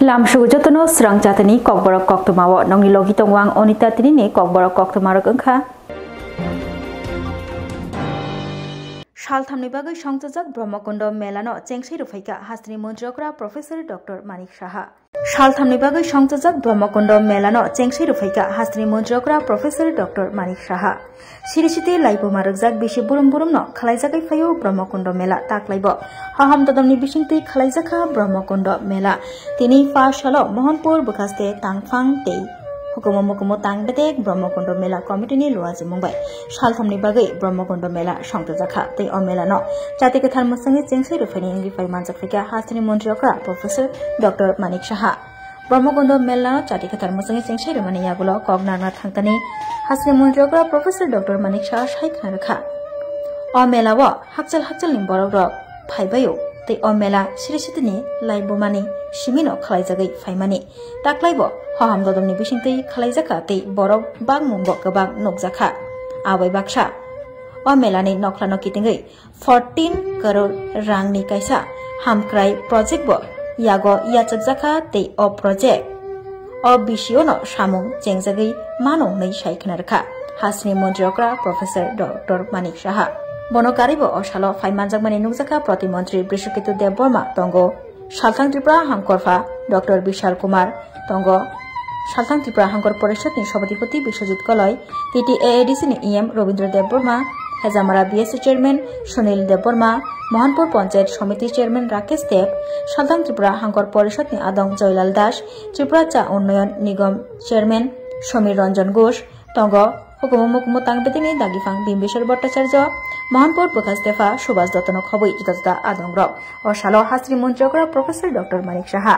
Lamsu jotono serang jatani kokborok koktomawo nongni logi tongwang onita tinini kokborok koktomarok engkha Shalthamni bagui সংযোজক ব্রহ্মকুণ্ড মেলানো চেংসাই রুফাইকা হাসনি মন্ত্রকরা professor doctor Manik Saha Shalthamni bagui সংযোজক ব্রহ্মকুণ্ড মেলানো চেংসাই রুফাইকা হাসনি মন্ত্রকরা professor doctor Manik Saha Sirishite laibo marokjak bisi burum no khalaijakai phaio Brahmakunda মেলা taklaibo haham todamni bisingtui khalaijakha Brahmakund মেলা tini pasalo mohanpur bukaste tangphang tei hukumo mukumo tangbetek Brahmakund মেলা কমিটিনি luaji mungbai Shalthamni bagui Brahmakund মেলা সংযোজকha tei o melano jati kathar musangi chengsai rufani rifai manjakfika hasini montriokra professor dr manik saha Brahmakund মেলা jati kathar musangi chengsai rumani yagulo kognarna thangtani hasini montriokra professor dr manik saha saikhanarkha o melao hakchal ni borokrok phaibayo tei o mela sirisitini laibomani simino khalaijagai phaimani taklaibo haham dodamni bisingtui khalaijaka tei borok bangmungbo gobang nukjakha abai baksa o melani noklano kitingui 14 crore rangni kaisa hamkrai project bo yago yachakjaka tei o project o bisiono samung chengjagai manung nei saikhanarkha hasini montriokra professor dr manik saha Bonokaribo Oshalo Faimanjakmani Nukjaka Protimantri Brishukitu Deborma Tongo Shalthang Tripura Hangkorfa Dr. Bishal Kumar Tongo Shalthang Tripura Hangkor Porishotni Sobhatipati Biswajit Koloi TTAADC ni EM Robindra Deborma Hezamara BSC Chairman Sunil Deborma Mohanpur Panchayat Samiti Chairman Rakesh Deb Shalthang Tripura Hangkor Porishotni Adong Joylal Das Tripura Cha Unnoyon Nigam Chairman Somir Ranjan Ghosh Tongo Hukumo mukumo tangbetini dagifang Bimbishar Bhattacharya Mohanpur Bukastefa Subhas Dottono khoboi jota adongrok o salo hasri montriokra professor dr manik saha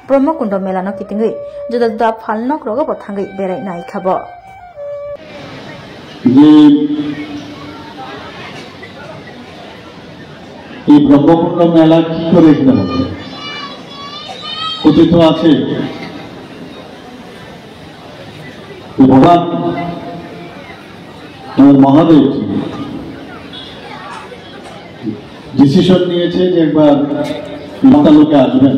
Brahmakund মেলানো kitingui jota phalnok rogobo thangui berai nai khabo এই ব্রহ্মকুণ্ড মেলা কি করে এখানে হবে কথিত আছে ভগবান মহাদেব ডিসিশন নিয়েছে যে একবার মর্তালোকে আসবেন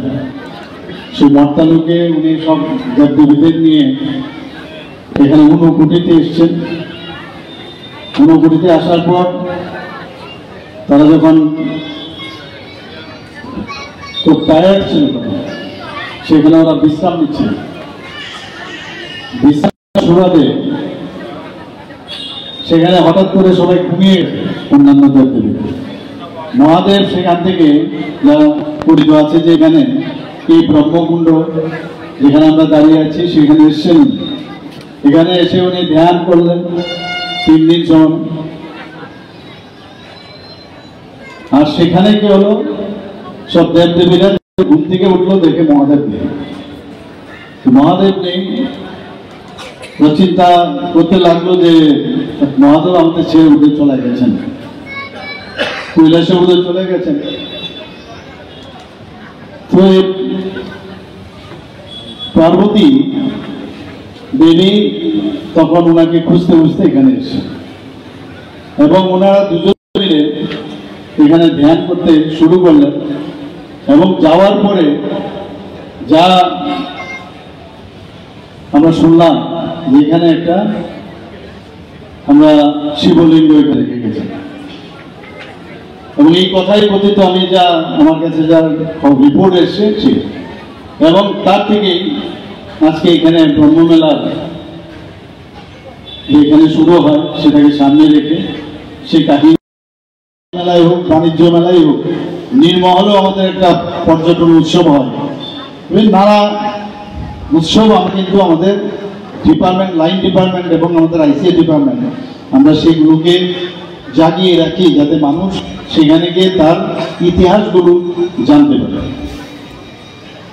সেই মর্তালোকে উনি সব দেবদেবীদের নিয়ে এখানে ঊনকোটিতে এসছেন ঊনকোটিতে আসার পর তারা যখন খুব টায়ার্ড ছিল সেখানে ওরা বিশ্রাম নিচ্ছিল বিশ্রাম সুবাদে সেখানে হঠাৎ করে সবাই ঘুমিয়ে অন্যান্য দেবদেবী মহাদেব সেখান থেকে যা পরিচিত আছে যে এখানে এই ব্রহ্মকুণ্ড যেখানে আমরা দাঁড়িয়ে আছি সেখানে এসছেন এখানে এসে উনি ধ্যান করলেন 3 দিন সময় আর সেখানে কি হলো সব দেবদেবীরা ঘুম থেকে উঠলো দেখে মহাদেব নেই মহাদেব নেই চিন্তা করতে লাগলো যে মহাদেব আমাদের ছেড়ে উঠে চলে গেছেন কৈলাসে উঠে চলে গেছেন তো পার্বতী দেবী তখন ওনাকে খুঁজতে খুঁজতে এখানে এসে এবং ওনারা দুজন মিলে এখানে ধ্যান করতে শুরু করলেন এবং যাওয়ার পরে যা আমরা শুনলাম যেখানে একটা আমরা শিবলিঙ্গ এখানে রেখে গেছি এবং এই কথাই কথিত আমি যা আমার কাছে যা রিপোর্ট এসেছে এবং তার থেকেই আজকে এখানে ব্রহ্মমেলা এখানে শুরু হয় সেটাকে সামনে রেখে সেই কাহিনী মেলায় হোক বাণিজ্য মেলায় হোক নির্মহলেও আমাদের একটা পর্যটন উৎসব হয় নানা উৎসব আমরা কিন্তু আমাদের ডিপার্টমেন্ট লাইন ডিপার্টমেন্ট এবং আমাদের আইসিএ ডিপার্টমেন্ট আমরা সেগুলোকে জাগিয়ে রাখি যাতে মানুষ সেখানে গিয়ে তার ইতিহাসগুলো জানতে পারে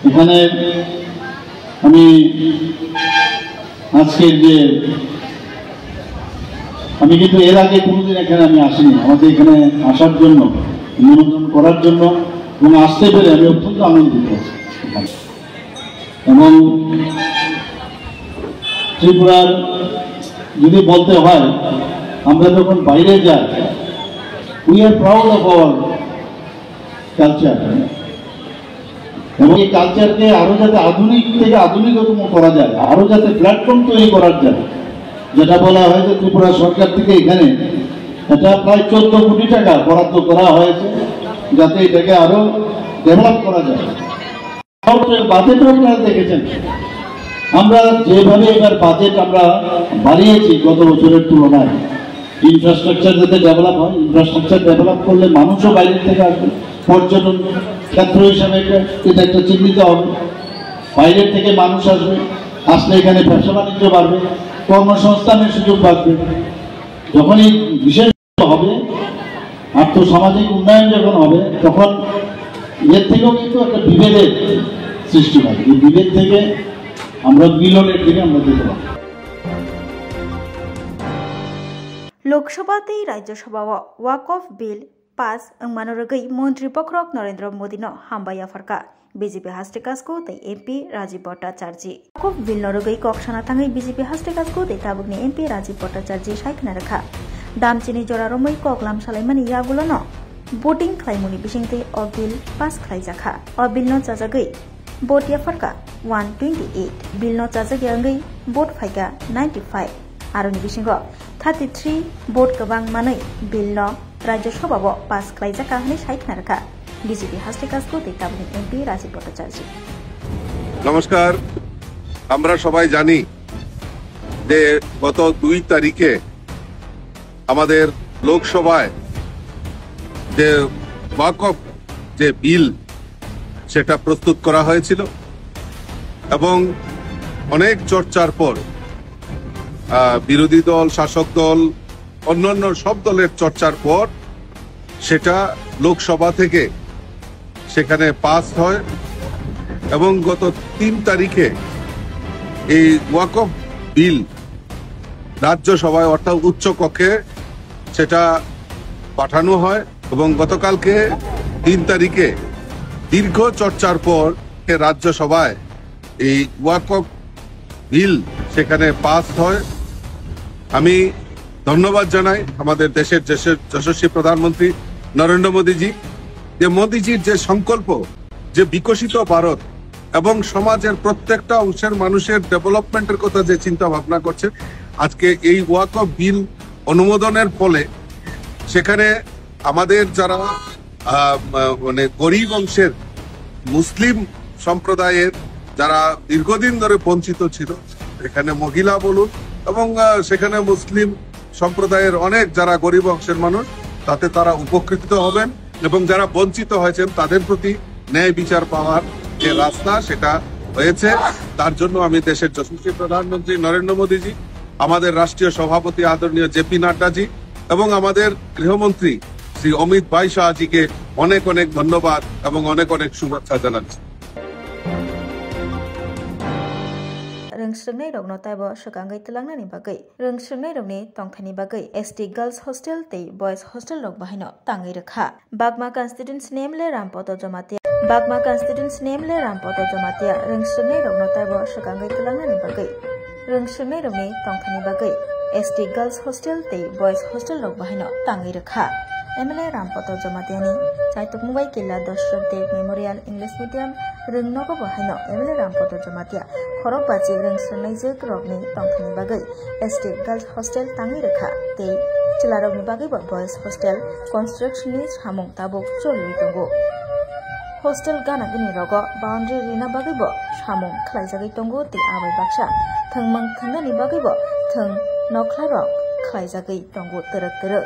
এখানে আমি আজকের যে আমি কিন্তু এর আগে কোনোদিন এখানে আমি আসিনি আমাকে এখানে আসার জন্য নিমন্ত্রণ করার জন্য এবং আসতে পেরে আমি অত্যন্ত আনন্দিত আছি এবং ত্রিপুরার যদি বলতে হয় আমরা যখন বাইরে যাই we are proud of our culture এবং এই কালচারকে আরো যাতে আধুনিক থেকে আধুনিকতম করা যায়, আরো যাতে প্ল্যাটফর্ম তৈরি করার যায়, যেটা বলা হয় যে ত্রিপুরা সরকার থেকে এখানে এটা প্রায় 14 কোটি টাকা বরাদ্দ করা হয়েছে যাতে এটাকে আরো ডেভেলপ করা যায়। বাজেট আপনারা দেখেছেন, আমরা যেভাবে এবার বাজেট আমরা বাড়িয়েছি গত বছরের তুলনায়, ইনফ্রাস্ট্রাকচার যাতে ডেভেলপ হয়, ইনফ্রাস্ট্রাকচার ডেভেলপ করলে মানুষও বাইরের থেকে আসবে, পর্যটন ক্ষেত্র হিসাবে এটা একটা চিহ্নিত হবে, বাইরের থেকে মানুষ আসবে, আসলে এখানে ব্যবসা বাণিজ্য বাড়বে, কর্মসংস্থানের সুযোগ বাড়বে। যখন এই বিশেষ হবে, আর্থসামাজিক উন্নয়ন যখন হবে, তখন এর থেকেও কিন্তু একটা বিভেদের সৃষ্টি হয়। এই বিভেদ থেকে আমরা মিলনের দিকে আমরা যেতে পারি। लोकसभाते राज्यसभाव वाक अफ बिल पास अंगमानरगै मंत्री पक्रक नरेंद्र मोदी नो हामबाय आफारका बीजेपी हास्टेकासको तै एमपी राजीव भट्टाचार्य वाक अफ बिल नरगै कक्षाना थाङै बीजेपी हास्टेकासको तै ताबुकनि एमपी राजीव भट्टाचार्य सायखना रखा दामचिनि जरा रमै कगलाम सालायमानि यागुलनो भोटिं खालायमुनि बिसिंतै अ बिल पास खालायजाखा अ बिल न चाजागै भोट याफारका 128 बिल न चाजागै भोट फाइगा 95 आरोनि बिसिंग 33 भोट गोबां मानै बिल न राज्यसभाव पास खालायजाखा होननानै सायखना रखा बीजेपी हास्टेकासको दैताबनि एमपि राजीव भट्टाचार्य। नमस्कार, আমরা সবাই জানি যে গত 2 তারিখে আমাদের লোকসভায় যে ওয়াকফ যে বিল সেটা প্রস্তুত করা হয়েছিল এবং অনেক চর্চার পর বিরোধী দল, শাসক দল, অন্যান্য সব দলের চর্চার পর সেটা লোকসভা থেকে সেখানে পাস হয় এবং গত 3 তারিখে এই ওয়াকফ বিল রাজ্যসভায় অর্থাৎ উচ্চ কক্ষে সেটা পাঠানো হয় এবং গতকালকে 3 তারিখে দীর্ঘ চর্চার পর রাজ্যসভায় এই ওয়াকফ বিল সেখানে পাস হয়। আমি ধন্যবাদ জানাই আমাদের দেশের যশস্বী প্রধানমন্ত্রী নরেন্দ্র মোদীজি, যে মোদীজির যে সংকল্প যে বিকশিত ভারত এবং সমাজের প্রত্যেকটা অংশের মানুষের ডেভেলপমেন্টের কথা যে চিন্তা ভাবনা করছে, আজকে এই ওয়াকফ বিল অনুমোদনের ফলে সেখানে আমাদের যারা মানে গরিব অংশের মুসলিম সম্প্রদায়ের যারা দীর্ঘদিন ধরে বঞ্চিত ছিল, এখানে মহিলা বলুন এবং সেখানে মুসলিম সম্প্রদায়ের অনেক যারা গরিব অংশের মানুষ, তাতে তারা উপকৃত হবেন এবং যারা বঞ্চিত হয়েছেন তাদের প্রতি ন্যায় বিচার পাওয়ার যে রাস্তা সেটা হয়েছে। তার জন্য আমি দেশের যশস্বী প্রধানমন্ত্রী নরেন্দ্র মোদীজি, আমাদের রাষ্ট্রীয় সভাপতি আদরণীয় জেপি নাড্ডাজি এবং আমাদের গৃহমন্ত্রী শ্রী অমিত ভাই শাহজিকে অনেক অনেক ধন্যবাদ এবং অনেক অনেক শুভেচ্ছা জানাচ্ছি। रोंस्रोंनाय रगनो ताइबो सुगांगै तलांनानि बागै रोंस्रोंनाय रगनि तंथानि बागै एसटी गर्ल्स हॉस्टेल तै बॉयज हॉस्टेल रग बाहायनो तांगै रखा बागमा कन्स्टिट्यून्स नेमले रामपतो जमातिया रोंस्रोंनाय रगनो ताइबो सुगांगै तलांनानि बागै रोंस्रोंनाय रगनि तंथानि बागै एसटी गर्ल्स हॉस्टेल तै बॉयज हॉस्टेल रग बाहायनो तांगै रखा एमएलए रामपतो जमातियानि चाइतुकमुबाई किल्ला दशरथ देव मेमोरियल इंग्लिश मीडियम रोंनोगो बाहायनो एमएलए रामपतो जमातिया खरब बाजी रोंस्रोंनाय जोग रगनि तंथानि बागै एसटी गर्ल्स हॉस्टेल तांगै रखा तै चिलारगनि बागैबो बॉयज हॉस्टेल कन्स्ट्रक्शननि सामुं ताबुक चलुइ दंगो हॉस्टेल गानागनि रगो बाउंड्री रिना बागैबो सामुं खालायजागै दंगो तै आबै बाक्सा थंमं थंनानि बागैबो थं नखला रग खालायजागै दंगो तरक तरक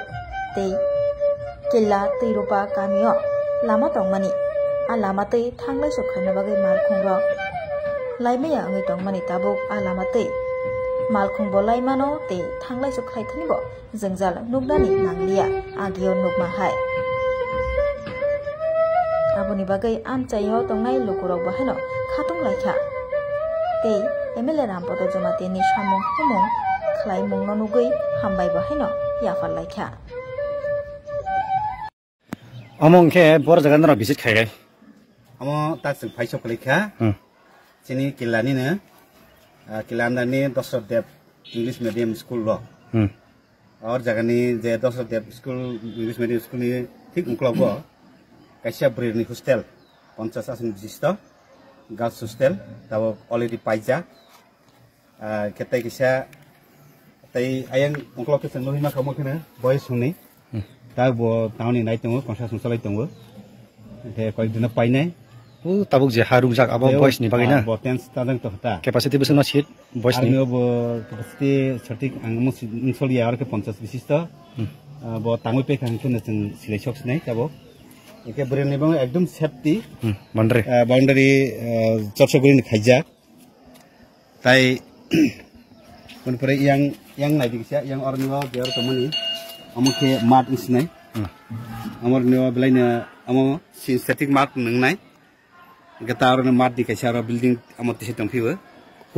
तै किल्ला तैरोपा गामियाव लामा दंमानि आ लामा तै थांलाय सखायनो बागै मालखुं रग लाइमाया आंगै दंमानि ताबुक आ लामा तै मालखुं बो लाइमानो तै थांलाय सखायथनिबो जोंजाल नुगनानि नांलिया आगियाव नुगमाहाय आबुनि बागै आमचायाव दंनाय लोगोराव बाहायनो खाथुं लायखा तै एमएलए रामपतो जमातिनि सामुं हुमुं खालायमुंनो नुगै हामबाय बाहायनो याफार लायखा Among ke bor jaga nara visit khai amo tak paisa kolekha chini kilani ne kilandani Dashrath Dev English Medium School ro और जगह जे Dashrath Dev School English Medium School ni ठीक मुकलब काइसा ब्रेनी हॉस्टेल 50 आसन विशिष्ट girls hostel tabo already paijak ketai kisa tai ayang ongklo ke senglo hima kamu kena boys huni ta bo tauni nai tongo construction salai tongo de koi dina paine tabuk je harung jak abo boys ni bagina bo tens tadang to ta capacity besno seat boys ni bo capacity certik angmo insoli yar ke 50 bisista bo tangui pe kan kena seng silai shoks nai tabo eke beren ni bang ekdom safety boundary chorso gurin khaijak tai kon pare yang nai diksia yang orniwa biar tomani amke mat isnai amor niwa belaina amo synthetic mat nangnai gatar na mat diksia ro building amot tise tongfiwa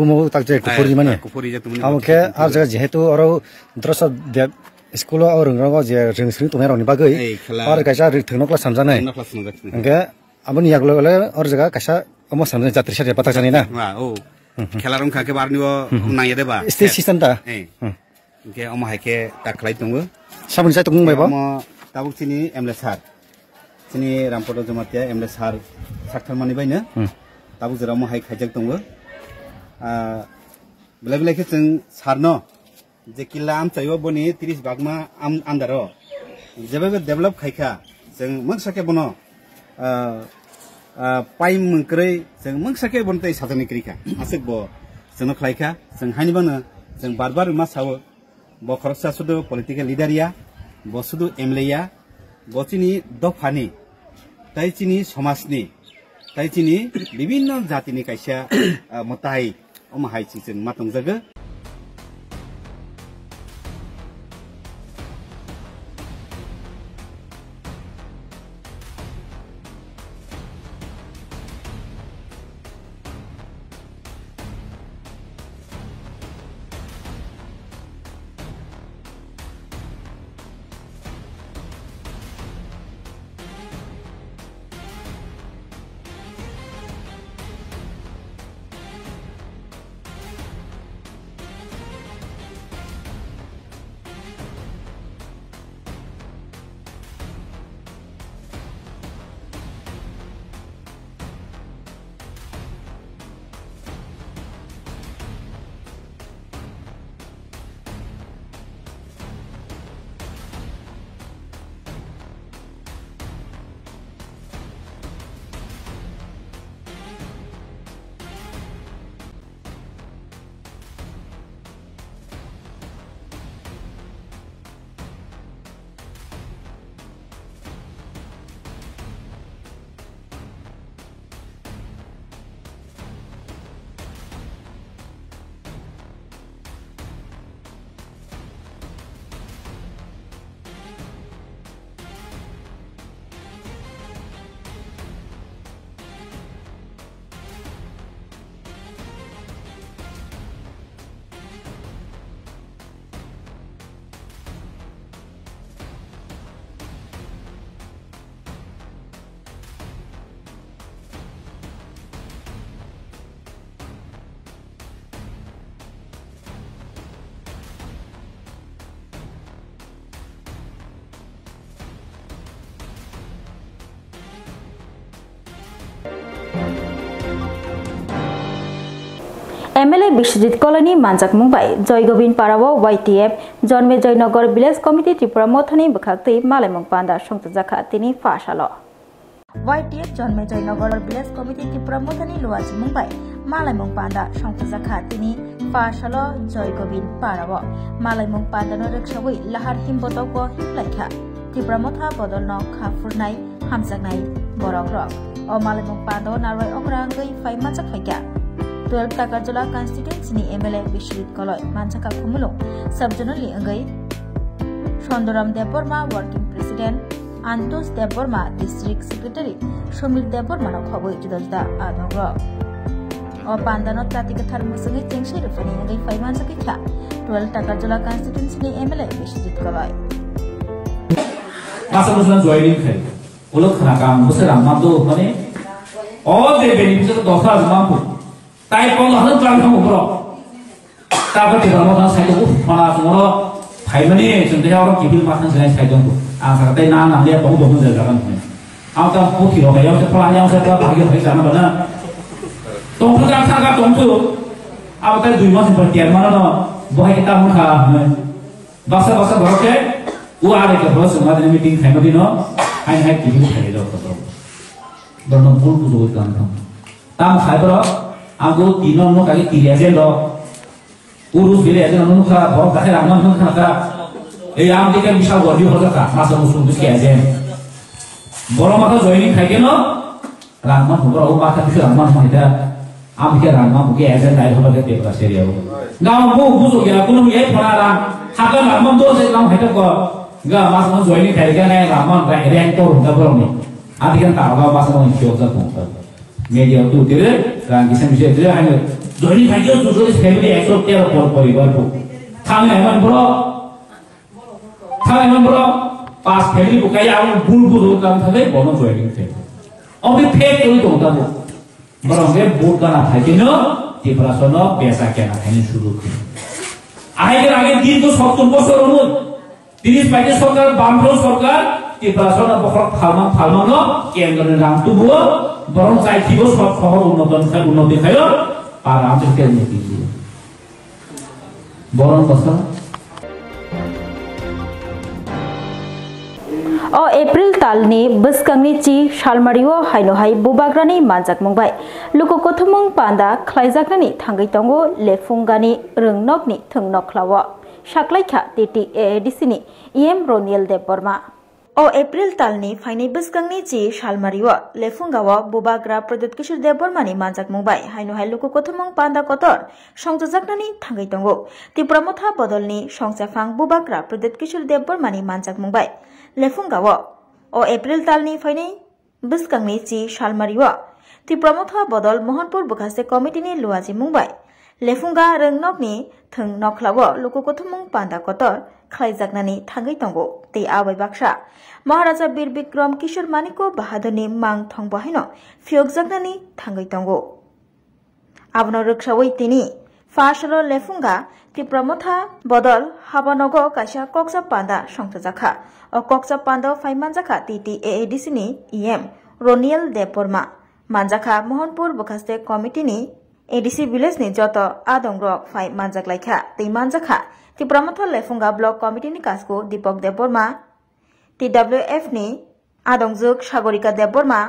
umo takje kupuri mane kupuri ja tumani amke ar jaga jehetu aro drosa de school orang orang je rengsring tu meroni bagai or kaisa rithnok la samjanai angke aboni yaglo le or jaga kaisa amo samjana jatri sare pata jani na o khelarong khake barniwo nangye deba state system ta angke amo haike taklai tongo sabun sai tung mai ba amo tabuk sini emle sar sini rampoto jamatia emle sar sakthar mani baina tabuk jera amo haik khajak tongo bela bela ke jeng sarno je kila am chaiwa boni 30 bagma am andaro jebe develop khaika jeng mangsake bono pai mungkrei jeng mangsake bontai sadani krika asik bo jeno khlaika jeng haini bana jeng barbar ma sawo bo khorsa sudu political leader ya bo sudu MLA ya bo chini dofani tai chini samasni tai chini bibinno jatini kaisa motai om hai chi jeng matong jaga MLA Bishjit Colony Manjak Mumbai Joy Govind Parawo YTF Jonme Joynagar Village Committee Tripura Mothani Bakhakti Malemong Panda Songta Jakha Tini Fashalo YTF Jonme Joynagar Village Committee Tripura Mothani Luaj Mumbai Malemong Panda Songta Jakha Tini Fashalo Joy Govind Parawo Malemong Panda no Rekshawi Lahar Himbotoko Himlaikha Tripura Motha Bodolno Khafurnai Hamjaknai Borok Rok O Malemong Panda Narwai Okrangai Fai Manjak Faika 12 Takarjala constituency ni MLA Bishjit Koloi Manjaka Khumulung Subjonally Angai Shondoram Deborma working president Antos Deborma district secretary Shomil Deborma no khoboi judajda adhogro O Pandano Tatikathar Musangi Chengshi Rufani Angai Fai Manjaka Kha 12 Takarjala constituency ni MLA Bishjit Koloi Masa musulan joining khai ulok khana kam musaram mamdo mane all the benefits of dosa mampu tai pong lah tlang thang bro ta ko ti ro na sai ko mana mo thai mani chun de yaw ki bil ma than sai sai dong a sa dai na na le bong bong de ga kan a ta ko ki ro ga yaw se pla yaw se ta ba ge sai sa na ba na tongsu jang saga tongsu abo tai 2 mas per tiar mana no bohai kita mukha basa boroke u are ke bos ma den meeting khai madi no hai hai ki bu khai do to dono bul bu do kan tam khai bro ago tinon no kali tiria jen do urus bile jen no kha bor ka ra man kha ka ei am dike misal gordi hoja ka masa musu bis ke jen boro maka joining khai ke no rangman bro u maka bis rangman ma ida am ke rangman bu ke jen dai hoba ke te pra seria गाँव को बुझो क्या कुछ ये फना राम हाकर रामन दो से गाँव हेटो को गा मास मन जोइनी थैरिका ने रामन का रैंक तो होता बरोनी आदिकन तारगा मास मन क्यों जा कोंता मेडिया तो तेरे रांग किसे मिसे तेरे आने जोइनी थैरिका तो जो फैमिली एक्सो तेरा परिवार को थाने मन ब्रो पास फैमिली को क्या आउन बुल काम था ले बोनो जोइनी थे अभी फेक तो होता वो बरो के बोट का ना था कि न ত্রিপুরাসন পেশা কেনা খানি শুরু করে আগে 70 বছর অনু 30 পাইতে সরকার বামফ্রন্ট সরকার ত্রিপুরাসন বখর ফালমান কেন্দ্রের নাম তুবো বরং চাইছিব সব শহর উন্নতি খায় আর আমাদেরকে উন্নতি বরং কথা o April talni buskangni chi shalmario haino hai bubagrani manjak mungbai luko kothumung panda khlaijaknani thangai tongo lefungani rungnokni thungnok khlawa shaklaikha TTADC ni EM Roniel Deborma o April talni phainai buskangni chi shalmario lefungawa bubagra Pradut Kishor Debormani manjak mungbai haino hai luko kothumung panda kotor songjajaknani thangai tongo Tipramotha bodolni songchafang bubagra Pradut Kishor Debormani manjak mungbai lefungawo o April talni phainai buskangni chi shalmariwa Tipramotha bodol Mohanpur bukhaste committee ni luaji mungbai lefunga rungnokni thung nokhlawo lukokothumung panda kotor khlaijaknani thangai tongo tei abai baksa Maharaja Bir Bikram Kishor Maniko Bahadurni mang thongbo haino phiokjaknani thangai tongo abno rukshawai tini Fashalo lefunga Tipramotha bodol habanogo kaisa koksa panda songtajakha o koksa panda faimanjakha TTADC ni EM Roniel Deborma manjakha Mohanpur bukhaste committee ni ADC village ni joto adongrok fai manjaklaikha tei manjakha Tipramotha lefunga block committee ni kasko Deepak Deborma TWF ni adongjuk Sagorika Deborma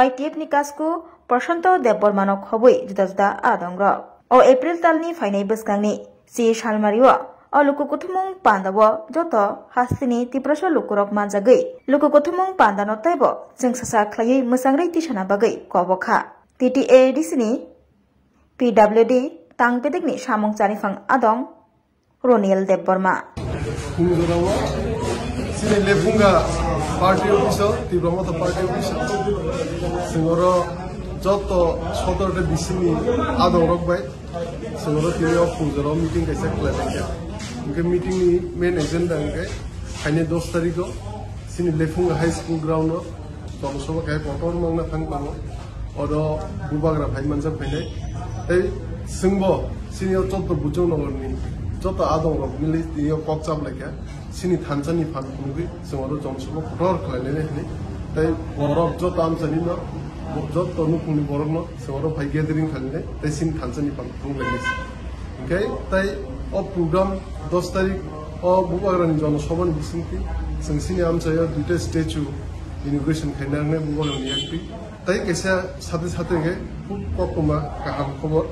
YTF ni kasko Prashanto Deborma no khobui juda adongrok o April talni phainai buskangni chi shalmariwa o lukokothumung pandawo joto hastini Tiprasa lukurok manjagai lukokothumung pandano taibo jengsa khlai musangrai tisana bagai kobokha TTADC ni PWD tangpedek ni samung charifang adong Roniel Deborma Kungurawa sini lefunga party official Tipramotha party official singoro joto sodorte bisini adorok bai singoro tio pujaro meeting kaisa khlaiya उनके meeting नि main agenda उनके खाने 10 तारीख को सिनी लेफुंग high school ground जनसभा काय पटोर मंगना थांग पांगो और बुबाग्रा भाई मनजा फैले तै सिंगबो सिनी चोत बुजौ नगरनि चोत आदं रक मिलि दियो ककचाब लायका सिनी थानसानि फान खुंगि जोंरो जनसभा पटोर खलायले नि तै बरफ जत आमसानि न जत नुखुंनि बरफ न जोंरो भाई गैदरिंग खालने तै सिनी थानसानि फान खुंगले ओके तै ओ प्रोग्राम 10 तारिख और बुबाग्रानि जनसभानि बिसिंथि जोंसिनि आमसाया दुइटा स्टेचु इनोग्रेशन खायनांने बुबाग्रानि याक्ति तै कैसा साथे साथे के ककमा गाहाम खबर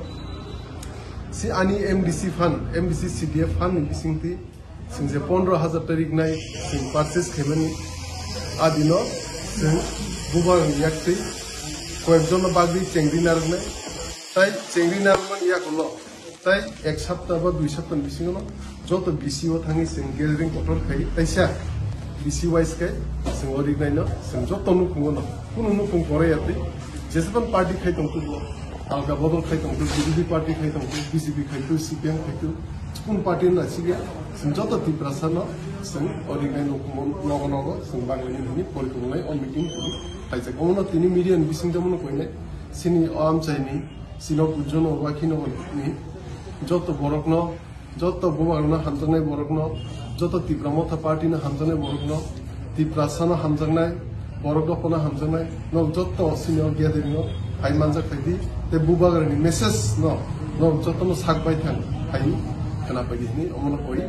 सि आनि MDC फान MDC CDF फान बिसिंथि जोंसे 15000 तारिख नाय जों पार्चेस खायमानि आदिनो जों बुबाग्रानि याक्ति कयजन बागि चेंग्रि नारने तै चेंग्रि नारमान याकलो तै एक सप्ताह बा 2 सप्ताह बिसिङनो जत बिसिओ थाङि जों गेदरिंग कटल खाय तैसा बिसि वाइस के जों ओरिनायनो जों जत नुखुङनो कुनु नुखुङ परायाति जेसेबां पार्टी खाय दंतो आलगा बदल खाय दंतो BJP पार्टी खाय दंतो BJP खायतो CPM खायतो कुन पार्टी नासिगे जों जत तिप्रासानो जों ओरिनायनो नगनगो जों बांलानि परिकल्पनाय अ मिटिं खायजा गमनो तिनि मिडियान बिसिंदमनो कयने सिनि आम चाइनि सिनो बुजन वाखिनो नि जत बरकनो जत बुबाग्रानो हामजानाय बरकनो जत Tipramotha पार्टीनो हामजानाय बरकनो Tiprasano हामजानाय बरक दखना हामजानाय न जत senior गेदरिंनो hai manjak khaidi te bubagar ni message no jotono sakbai thang hai kana pagi ni omona koi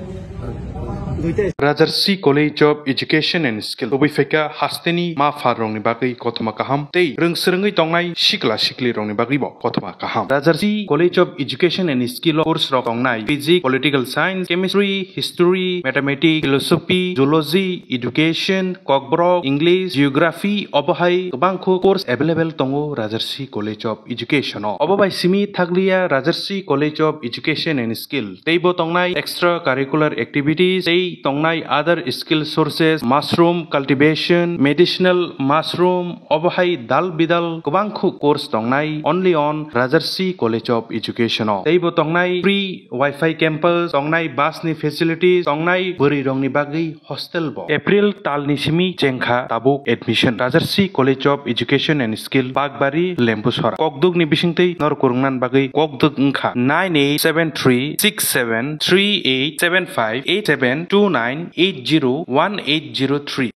Rajarsi College of Education and Skill Obifeka Hasteni Ma Farong ni Bagi Kotoma Kaham Tei Rungsrengi Tongnai Shikla Shikli Rong ni Bagi Bo Kotoma Kaham Rajarsi College of Education and Skill course Rong Tongnai Physics, Political Science, Chemistry, History, Mathematics, Philosophy, Zoology, Education, Kokborok, English, Geography, Obohai Bangko course available Tongo Rajarsi College of Education Obobai Simi Thaglia Rajarsi College of Education and Skill Teibo Tongnai extracurricular activities Tei Tongnai other skill sources mushroom cultivation medicinal mushroom Obohai Dal Bidal Kubangku course Tongnai only on Rajarsi College of Education Teibo Tongnai free Wi-Fi campus Tongnai bus ni facilities Tongnai Buri Rong ni Bagi hostel bo April Tal ni Simi Jengkha Tabuk admission Rajarsi College of Education and Skill Bagbari Lempuswara Kokduk ni Bisingtei Nor Kurungnan Bagi Kokduk Ngkha 987367387872980180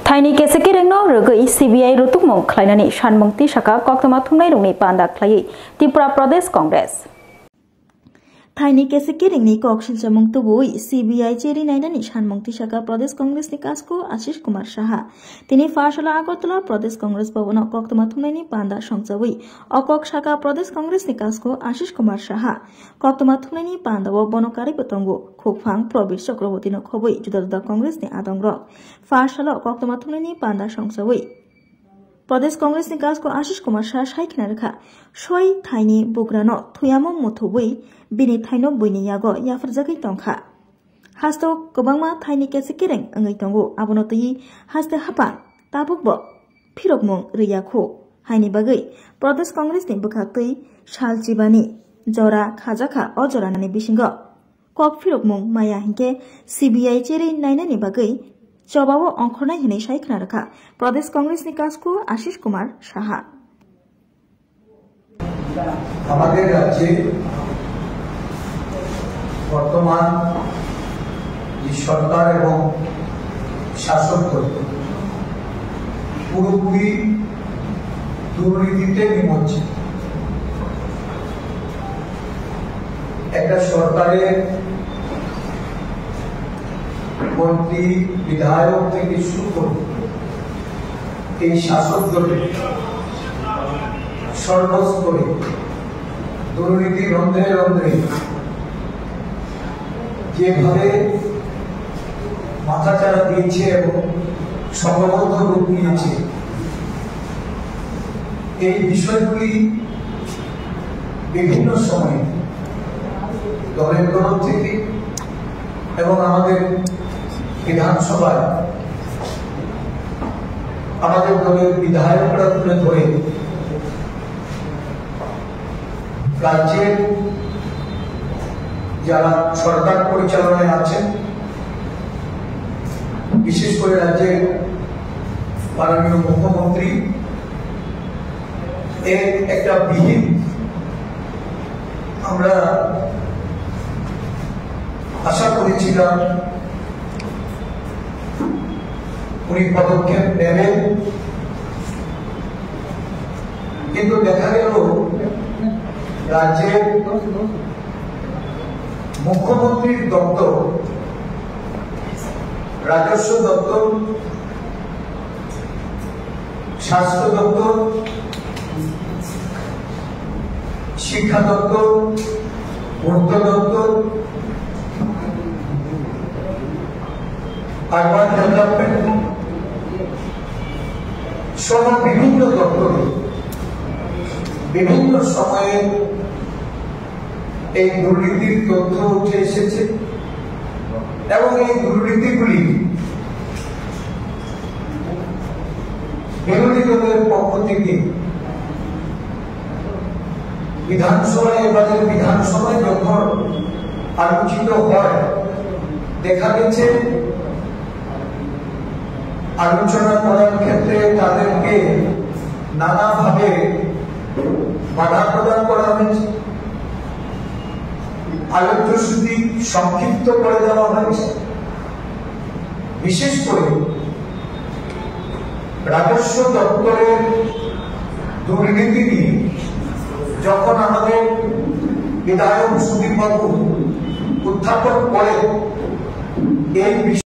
Thaini keseki rengno rogoi CBI rutukmo khlainani shanmungti saka koktama thungnai rungni panda khlai Tripura Pradesh Congress Thaini keseki rengni kokshil jamung tubui CBI cheri nainani shanmungti saka Pradesh Congress ni kasko Ashish Kumar Saha tini Farshala Agartala Pradesh Congress bhabono koktama thungnai panda songjawi okok saka Pradesh Congress ni kasko Ashish Kumar Saha koktama thungnai panda bo bonokari botongo khokphang Probir Chakraborty no khobui juda juda Congress ni adongrok Farshala koktama thungnai panda songjawi Pradesh Congress ni kasko Ashish Kumar Saha saikna rekha soi thaini bugrano thuyamo muthubui bini thaino buini yago yafrjagai tongkha hasto kobangma thaini kesekireng angai tongo abono tei haste hapa tabukbo phirokmung riyakho haini bagai Pradesh Congress ni bukhaktei saljibani jora khajaka ojora nani bisingo kok phirokmung maya hinke CBI cheri nainani bagai jobabo onkhornai hinai saikna rekha Pradesh Congress ni kasko Ashish Kumar Saha আমাদের রাজ্যে বর্তমান যে সরকার এবং শাসক দল পুরোপুরি দুর্নীতিতে নিমজ্জিত একটা সরকারের মন্ত্রী বিধায়ক থেকে শুরু করে এই শাসক দলের সর্বস্তরে দুর্নীতি রন্ধ্রে রন্ধ্রে যেভাবে মাথাচাড়া দিয়েছে এবং সংঘবদ্ধ রূপ নিয়েছে এই বিষয়গুলি বিভিন্ন সময়ে দলের তরফ থেকে এবং আমাদের বিধানসভায় আমাদের দলের বিধায়করা তুলে ধরে রাজ্যের যারা সরকার পরিচালনায় আছেন বিশেষ করে রাজ্যের মাননীয় মুখ্যমন্ত্রী এর একটা বিহিত আমরা আশা করেছিলাম উনি পদক্ষেপ নেবেন কিন্তু দেখা গেল রাজ্যের মুখ্যমন্ত্রীর দপ্তর রাজস্ব দপ্তর স্বাস্থ্য দপ্তর শিক্ষা দপ্তর পূর্ত দপ্তর আরবান ডেভেলপমেন্ট সহ বিভিন্ন দপ্তরে বিভিন্ন সময়ে এই দুর্নীতির তথ্য উঠে এসেছে এবং এই দুর্নীতিগুলি বিরোধী দলের পক্ষ থেকে বিধানসভায় এবারের বিধানসভায় যখন আলোচিত হয় দেখা গেছে আলোচনা করার ক্ষেত্রে তাদেরকে নানাভাবে বাধা প্রদান করা হয়েছে আলোচ্যসূচি সংক্ষিপ্ত করে দেওয়া হয়েছে বিশেষ করে রাজস্ব দপ্তরের দুর্নীতি নিয়ে যখন আমাদের বিধায়ক সুদীপ বাবু উত্থাপন করে এই বিষয়ে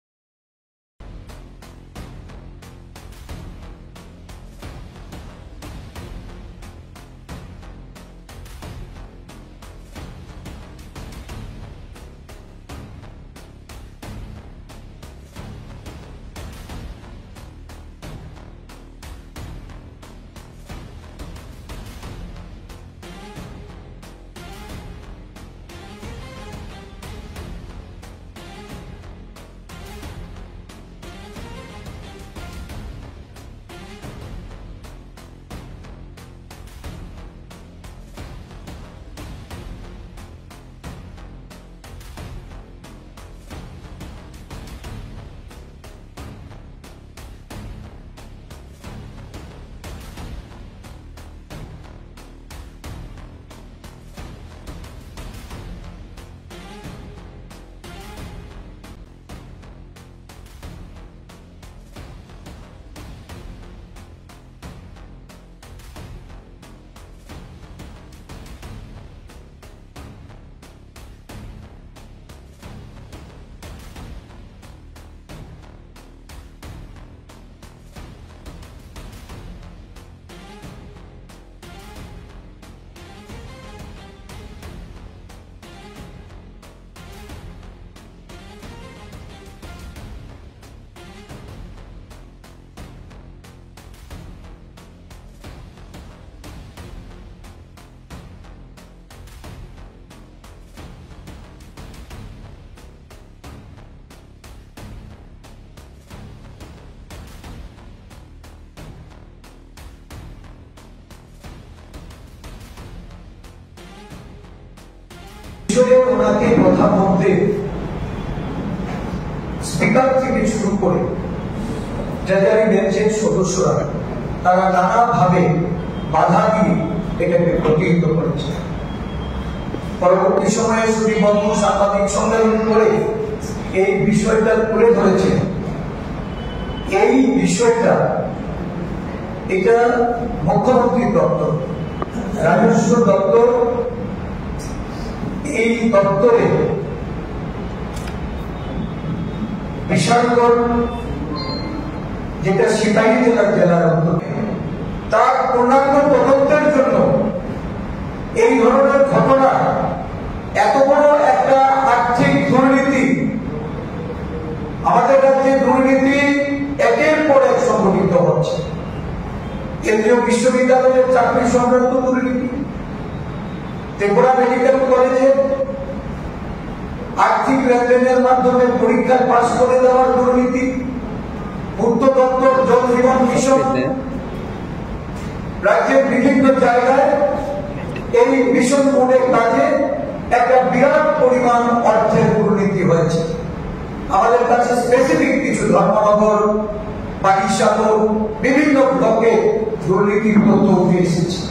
ওনাকে প্রধানমন্ত্রী স্পিকার থেকে শুরু করে ট্রেজারি বেঞ্চের সদস্যরা তারা নানাভাবে বাধা দিয়ে এটাকে প্রতিহত করেছে। পরবর্তী সময়ে সুদীপ বাবু সাংবাদিক সম্মেলন করে এই বিষয়টা তুলে ধরেছে। এই বিষয়টা এটা মুখ্যমন্ত্রী দপ্তর, রাজস্ব দপ্তর, এই দপ্তরে বিশালগড় যেটা সিপাহী জেলার অন্তর্গত, তার পূর্ণাঙ্গ তদন্তের জন্য এই ধরনের ঘটনা, এত বড় একটা আর্থিক দুর্নীতি, আমাদের রাজ্যে দুর্নীতি একের পর এক সংঘটিত হচ্ছে। কেন্দ্রীয় বিশ্ববিদ্যালয়ের চাকরি সংক্রান্ত দুর্নীতি, ত্রিপুরা মেডিকেল কলেজে আর্থিক লেনদেনের মাধ্যমে পরীক্ষা পাস করে দেওয়ার দুর্নীতি, পূর্ত দপ্তর, জল জীবন মিশন, রাজ্যের বিভিন্ন জায়গায় এই মিশন বোর্ডের কাজে একটা বিরাট পরিমাণ অর্থের দুর্নীতি হয়েছে। আমাদের কাছে স্পেসিফিক কিছু ধর্মনগর, বাগিসাগর, বিভিন্ন ব্লকে দুর্নীতির তথ্য উঠে এসেছে।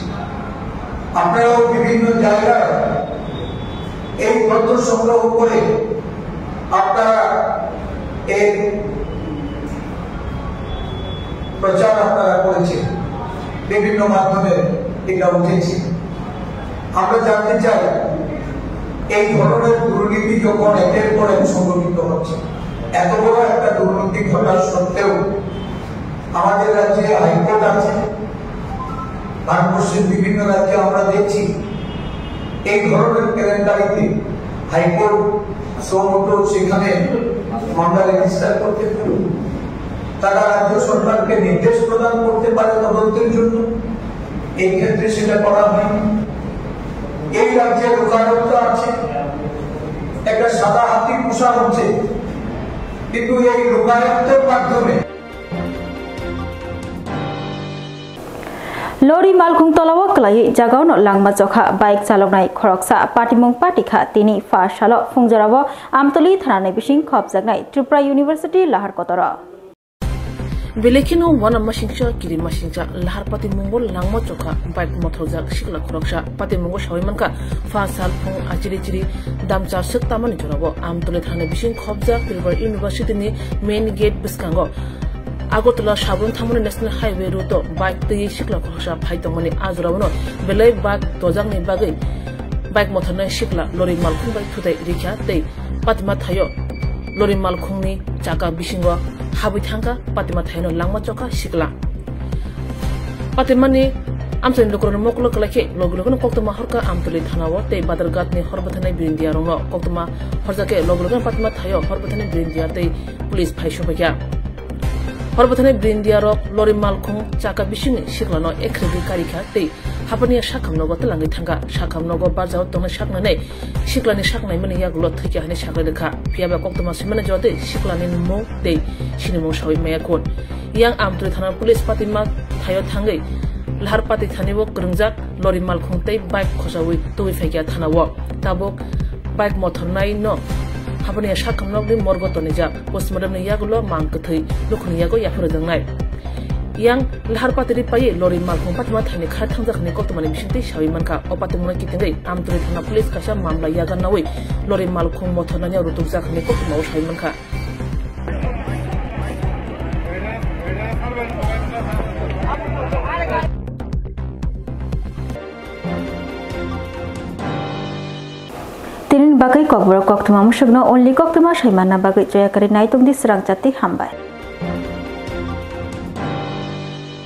আপনারাও বিভিন্ন জায়গায় এই তথ্য সংগ্রহ করে আপনারা এর প্রচার আপনারা করেছেন, বিভিন্ন মাধ্যমে এটা উঠেছে। আমরা জানতে চাই, এই ধরনের দুর্নীতি যখন একের পর এক সংঘটিত হচ্ছে, এত বড় একটা দুর্নীতি ঘটার সত্ত্বেও আমাদের রাজ্যে হাইকোর্ট আছে, ভারতবর্ষের বিভিন্ন রাজ্যে আমরা দেখছি এই ধরনের কেলেঙ্কারিতে হাইকোর্ট সমগ্র সেখানে মামলা রেজিস্টার করতে পারে, তারা রাজ্য সরকারকে নির্দেশ প্রদান করতে পারে তদন্তের জন্য। এই ক্ষেত্রে সেটা করা হয়নি। এই রাজ্যে লোকায়ত্ত আছে, একটা সাদা হাতি পোষা হচ্ছে, কিন্তু এই লোকায়ত্তের মাধ্যমে Lori Malkung Tolawa Klai Jagaon Langma Jokha Bike Chaloknai Khoroksa Patimung Patikha Tini Fa Shalo Fungjarawo Amtoli Thanani Bishing Khopjagnai Tripura University Lahar Kotoro Belekino wana masingcha kiri masingcha lahar pati mongol langma chokha bike mothojak sikla khoroksa pati mongol shawaimanka fa sal phung achiri chiri damcha suk tamani jorabo amtole thane bishing khopjak Tripura University ni main gate biskango Agotla Shabun Tamun National Highway route bike the Shikla Kosha Python Azrano, Belay bag Dozang Bagay, bike motorna Shikla, Lori Malkung by today Rika, they Patimatayo, Lori Malkungni, Chaka Bishingo, Habitanga, Patimatano, Langmachoka, Shikla. Patimani, I'm saying the Moklo Kalake, Logan Koktuma Horka, Amtuli Tanawa, they Badargatni, Horbatane Brindia Romo, Koktuma, Horzake, Logan Patimatayo, Horbatane Brindia, they police Paishopaya. Horbatane Brindia Rock, Lori Malkung, Chaka Bishing, Shiklano, Ekri Karika, they Hapania Shakam Nogo Langitanga, Shakam Nogo Bazao, Dona Shaknane, Shiklani Shakna, Mania Glotika, and Shakalaka, Piaba Koktuma Simanajo, they Shiklanin Mo, they Shinimo Shoy Mayakon. Young Amtritana police Patima, Tayo Tangi. Lahar pati thaniwo kurungjak lori malkhung tei bike khosawi tuwi fekia thanawo tabok bike mothornai no habani shakam nokni morgo tonija postmortem ni yagulo mangkthai lukhni yago yaphurjangnai yang lahar pati ri pai lori malkhung patma thani kha thangjakni koktomani bisingtei sawi manka opatumna kitingai amtri thana police kasa mamla yagan nawi lori malkhung mothornai rutukjakni koktomaw sawi manka Tinin bagai kok berkok tu mamu shugno only kok tu mas hai mana bagai joya kari nai tung di serang jati hambai.